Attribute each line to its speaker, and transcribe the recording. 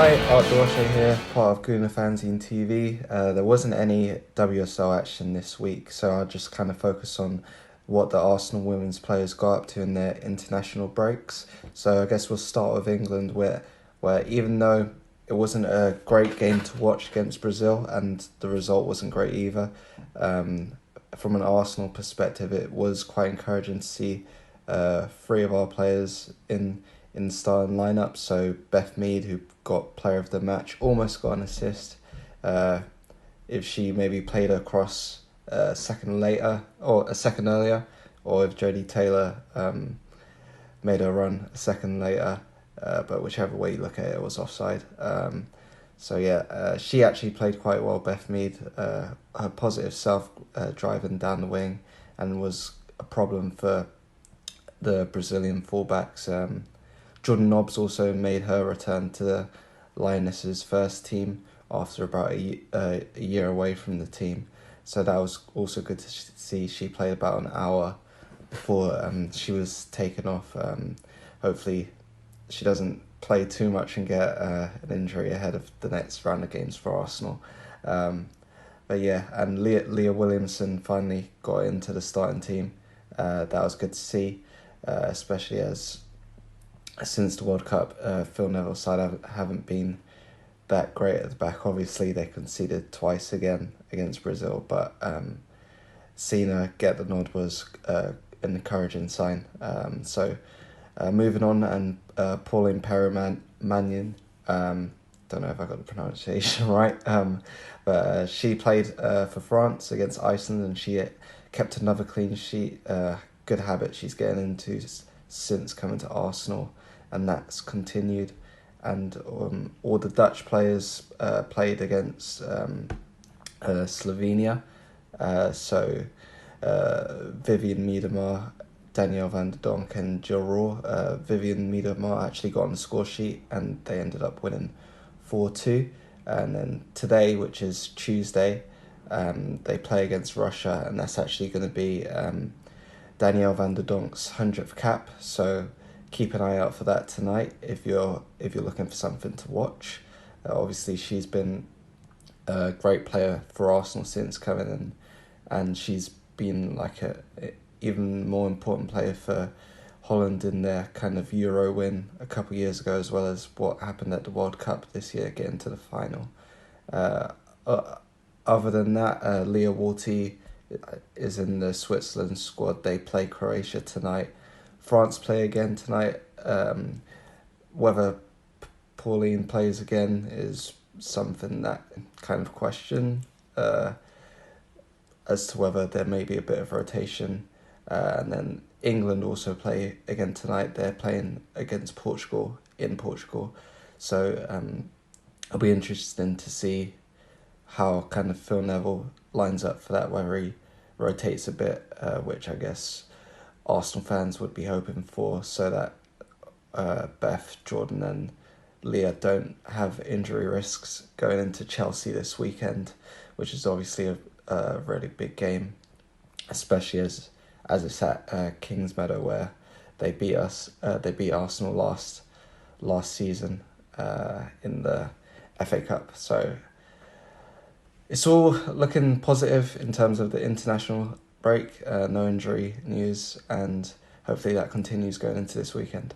Speaker 1: Hi, Art Dorsey here, part of Gooner Fanzine TV. There wasn't any WSL action this week, so I'll just kind of focus on what the Arsenal women's players got up to in their international breaks. So I guess we'll start with England, where even though it wasn't a great game to watch against Brazil, and the result wasn't great either, from an Arsenal perspective, it was quite encouraging to see three of our players in the starting lineup. So Beth Mead, who got player of the match, almost got an assist. If she maybe played across a second later or a second earlier, or if Jodie Taylor made her run a second later, but whichever way you look at it, it was offside. She actually played quite well, Beth Mead. Her positive self driving down the wing, and was a problem for the Brazilian fullbacks. Jordan Nobbs also made her return to the Lionesses first team after about a year away from the team. So that was also good to see. She played about an hour before she was taken off. Hopefully she doesn't play too much and get an injury ahead of the next round of games for Arsenal. And Leah Williamson finally got into the starting team. That was good to see, especially as since the World Cup, Phil Neville's side haven't been that great at the back. Obviously, they conceded twice again against Brazil, but seeing her get the nod was an encouraging sign. Moving on, and Pauline Perrin-Mannion, don't know if I got the pronunciation right, but she played for France against Iceland, and she kept another clean sheet. Good habit she's getting into since coming to Arsenal, and that's continued. And all the Dutch players played against Slovenia. Vivian Miedema, Danielle van der Donk and Jill Rohr. Vivian Miedema actually got on the score sheet, and they ended up winning 4-2. And then today, which is Tuesday, they play against Russia, and that's actually going to be Danielle van der Donk's 100th cap. So keep an eye out for that tonight if you're looking for something to watch. Obviously, she's been a great player for Arsenal since coming in, and she's been like a even more important player for Holland in their kind of Euro win a couple of years ago, as well as what happened at the World Cup this year, getting to the final. Other than that, Leah Walty is in the Switzerland squad. They play Croatia tonight. France play again tonight. Whether Pauline plays again is something that kind of question as to whether there may be a bit of rotation. And then England also play again tonight. They're playing against Portugal in Portugal. So it'll be interesting to see how kind of Phil Neville lines up for that, whether he rotates a bit, which I guess Arsenal fans would be hoping for, so that Beth, Jordan and Leah don't have injury risks going into Chelsea this weekend, which is obviously a really big game, especially as it's at Kingsmeadow, where they beat Arsenal last season in the FA Cup. So it's all looking positive in terms of the international break. No injury news, and hopefully that continues going into this weekend.